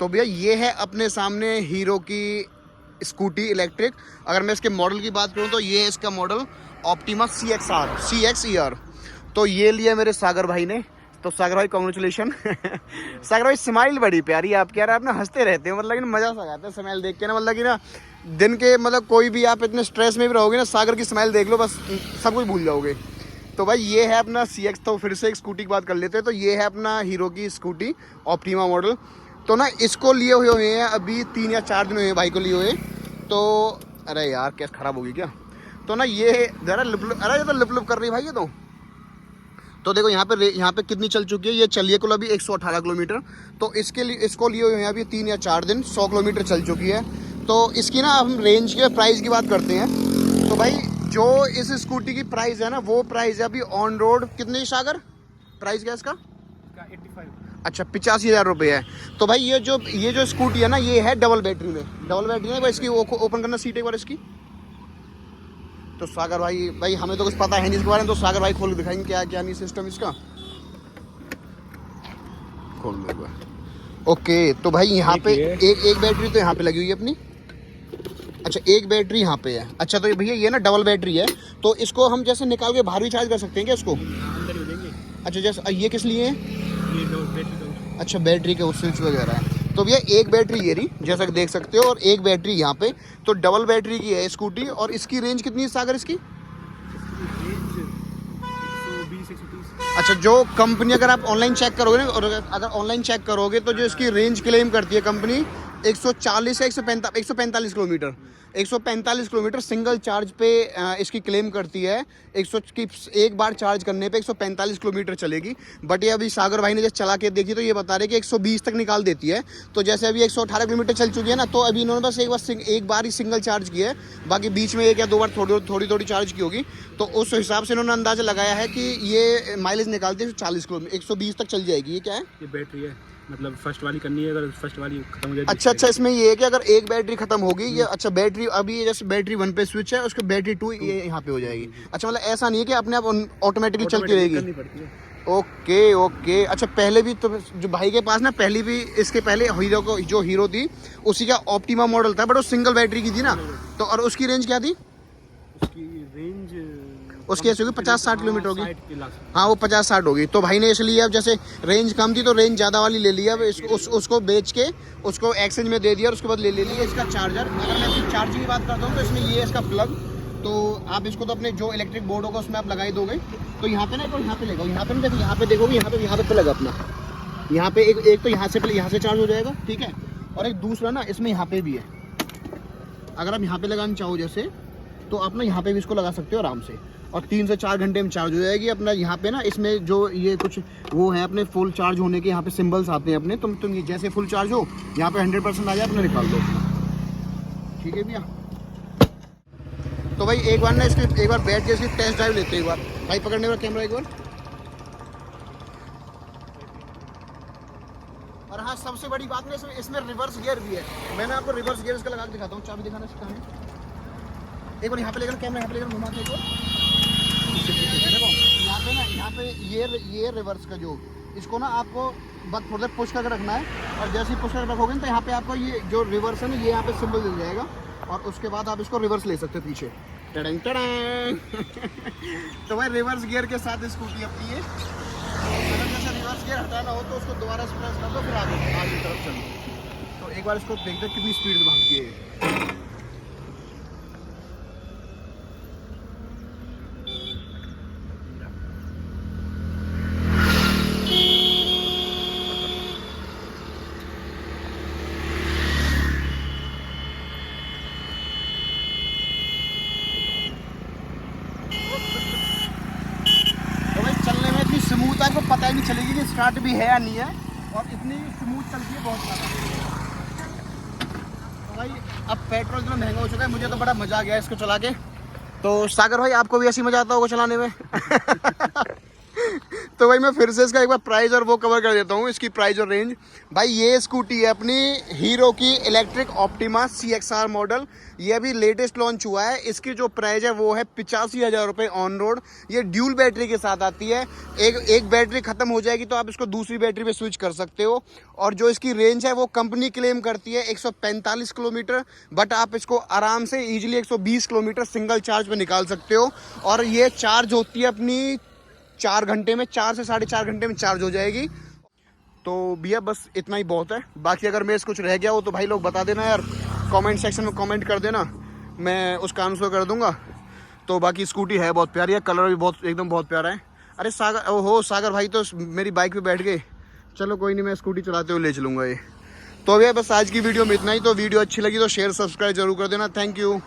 तो भैया ये है अपने सामने हीरो की स्कूटी इलेक्ट्रिक। अगर मैं इसके मॉडल की बात करूं तो ये है इसका मॉडल ऑप्टिमा CXR। तो ये लिया मेरे सागर भाई ने। तो सागर भाई कॉन्ग्रेचुलेशन। सागर भाई स्माइल बड़ी प्यारी आप कह रहे हैं, आप ना हंसते रहते हो, मतलब कि मजा सा आता है स्माइल देख के ना, मतलब कि ना दिन के मतलब कोई भी आप इतने स्ट्रेस में भी रहोगे ना, सागर की स्माइल देख लो बस सब कुछ भूल जाओगे। तो भाई ये है अपना CX। तो फिर से एक स्कूटी की बात कर लेते हैं। तो ये है अपना हीरो की स्कूटी ऑप्टिमा मॉडल। तो ना इसको लिए हुए हैं अभी 3 या 4 दिन हुए हैं भाई को लिए हुए। तो अरे यार कैसे ख़राब होगी क्या। तो ना ये ज़रा अरे ये तो लिप कर रही है भाई ये तो देखो यहाँ पे कितनी चल चुकी है। ये चलिए कुल अभी 118 किलोमीटर। तो इसको लिए हुए हैं अभी 3 या 4 दिन, 100 किलोमीटर चल चुकी है। तो इसकी ना हम रेंज के प्राइस की बात करते हैं। तो भाई जो इस स्कूटी की प्राइस है ना, वो प्राइस है अभी ऑन रोड कितने सागर प्राइस क्या इसका? 85। अच्छा 85,000 रुपये है। तो भाई ये जो स्कूटी है ना, ये है डबल बैटरी में। भाई इसकी ओपन करना सीट एक बार इसकी। तो सागर भाई हमें तो कुछ पता है नहीं इसके बारे में, तो सागर भाई खोल के दिखाएंगे क्या क्या नहीं सिस्टम इसका। खोल दो। ओके तो भाई यहाँ पे एक बैटरी तो यहाँ पे लगी हुई है अपनी। अच्छा एक बैटरी यहाँ पे है। अच्छा तो भैया ये ना डबल बैटरी है, तो इसको हम जैसे निकाल के बाहर भी चार्ज कर सकते हैं क्या इसको? अंदर ही हो जाएंगे। अच्छा जैसे ये किस लिए है? ये बैटरी। अच्छा बैटरी के स्विच वगैरह है। तो भैया एक बैटरी ये रही जैसा कि देख सकते हो, और एक बैटरी यहाँ पे। तो डबल बैटरी की है स्कूटी। और इसकी रेंज कितनी है सागर इसकी? 120-130। अच्छा जो कंपनी अगर आप ऑनलाइन चेक करोगे ना, और अगर ऑनलाइन चेक करोगे तो जो इसकी रेंज क्लेम करती है कंपनी 140 या 145 किलोमीटर। 145 किलोमीटर सिंगल चार्ज पे इसकी क्लेम करती है। 100 की एक बार चार्ज करने पे 145 किलोमीटर चलेगी। बट ये अभी सागर भाई ने जब चला के देखी तो ये बता रहे कि 120 तक निकाल देती है। तो जैसे अभी 118 किलोमीटर चल चुकी है ना, तो अभी इन्होंने बस एक बार ही सिंगल चार्ज किया है। बाकी बीच में 1 या 2 बार थोड़ी चार्ज की होगी। तो उस हिसाब से इन्होंने अंदाजा लगाया है कि ये माइलेज निकालती है 140 किलोमीटर, 120 तक चल जाएगी। ये क्या है? ये बैटरी है, मतलब फर्स्ट वाली करनी है, अगर फर्स्ट वाली खत्म हो जाएगी। अच्छा इसमें ये है कि अगर एक बैटरी खत्म होगी ये, अच्छा बैटरी अभी जैसे बैटरी 1 पे स्विच है, उसके बैटरी 2 ये यहाँ पे हो जाएगी। अच्छा मतलब ऐसा नहीं है कि अपने आप ऑटोमेटिकली चलती रहेगी। ओके। अच्छा पहले भी तो जो भाई के पास ना इसके पहले हीरो थी उसी का ऑप्टिमा मॉडल था, बट वो सिंगल बैटरी की थी ना। तो और उसकी रेंज क्या थी? उसकी रेंज उसकी ऐसी होगी 50-60 किलोमीटर होगी। हाँ वो 50-60 होगी। तो भाई ने इसलिए अब जैसे रेंज कम थी तो रेंज ज़्यादा वाली ले लिया। अब उसको बेच के उसको एक्सचेंज में दे दिया, और उसके बाद ले लिया इसका चार्जर। अगर मैं इसकी चार्जिंग की बात करता हूँ तो इसमें ये है इसका प्लग। तो आप इसको तो अपने जो इलेक्ट्रिक बोर्ड होगा उसमें आप लगा ही दोगे। तो यहाँ पे ना तो यहाँ पे लेगा, यहाँ पे ना देखो, यहाँ पे देखोगे, यहाँ पे प्लग अपना। यहाँ पे एक तो यहाँ से चार्ज हो जाएगा, ठीक है। और एक दूसरा ना इसमें यहाँ पे भी है। अगर आप यहाँ पे लगाना चाहो जैसे, तो आप ना यहाँ पे भी इसको लगा सकते हो आराम से, और 3 से 4 घंटे में चार्ज हो जाएगी अपना। यहाँ पे ना इसमें जो ये कुछ वो है अपने फुल चार्ज होने के यहाँ पे सिंबल्स आते हैं अपने। तुम ये जैसे फुल चार्ज हो यहाँ पे 100% आ जाए, अपना निकाल दो। ठीक है भैया। तो भाई एक बार ना एक बार बैठ के इसकी टेस्ट ड्राइव लेते हैं। एक बार भाई पकड़ने वाला कैमरा एक बार। और हाँ सबसे बड़ी बात ना इसमें रिवर्स गियर भी है। मैंने आपको रिवर्स गियर इसका लगा के दिखाता हूँ। चाबी दिखाना सिखाने एक बार यहाँ पे लेकर कैमरा यहाँ पे लेकर घुमा के देखो। यहाँ पे ये रिवर्स का जो इसको ना आपको बस थोड़ा देर पुश करके रखना है, और जैसे ही पुश करके रखोगे तो यहाँ पे आपको ये जो रिवर्स है ना, ये यहाँ पे सिंबल मिल जाएगा, और उसके बाद आप इसको रिवर्स ले सकते हो पीछे। टड़ंग टड़ंग। तो भाई रिवर्स गियर के साथ स्कूटी अपनी है। अगर जैसे रिवर्स गियर हटाना हो तो उसको दोबारा प्रेस कर दो, फिर आगे की तरफ चलो। तो एक बार इसको देखते कितनी स्पीड से भागती है। स्मूथ है, को पता ही नहीं चलेगी कि स्टार्ट भी है या नहीं है, और इतनी स्मूथ चलती है बहुत ज़्यादा। तो भाई अब पेट्रोल इतना महंगा हो चुका है, मुझे तो बड़ा मज़ा आ गया इसको चला के। तो सागर भाई आपको भी ऐसी मज़ा आता होगा चलाने में? तो भाई मैं फिर से इसका एक बार प्राइस और वो कवर कर देता हूँ, इसकी प्राइस और रेंज। भाई ये स्कूटी है अपनी हीरो की इलेक्ट्रिक ऑप्टिमा CXR मॉडल। ये अभी लेटेस्ट लॉन्च हुआ है। इसकी जो प्राइस है वो है 85,000 रुपये ऑन रोड। ये ड्यूल बैटरी के साथ आती है। एक बैटरी ख़त्म हो जाएगी तो आप इसको दूसरी बैटरी पे स्विच कर सकते हो। और जो इसकी रेंज है वो कंपनी क्लेम करती है 145 किलोमीटर, बट आप इसको आराम से ईजिली 120 किलोमीटर सिंगल चार्ज पे निकाल सकते हो। और ये चार्ज होती है अपनी 4 घंटे में, 4 से 4.5 घंटे में चार्ज हो जाएगी। तो भैया बस इतना ही बहुत है। बाकी अगर मेरे से कुछ रह गया हो तो भाई लोग बता देना यार, कमेंट सेक्शन में कमेंट कर देना, मैं उसका आंसर कर दूंगा। तो बाकी स्कूटी है बहुत प्यारी है, कलर भी बहुत एकदम बहुत प्यारा है। अरे सागर, ओहो सागर भाई तो मेरी बाइक पे बैठ गए। चलो कोई नहीं, मैं स्कूटी चलाते हुए ले चलूँगा ये। तो भैया बस आज की वीडियो में इतना ही। तो वीडियो अच्छी लगी तो शेयर सब्सक्राइब जरूर कर देना। Thank you.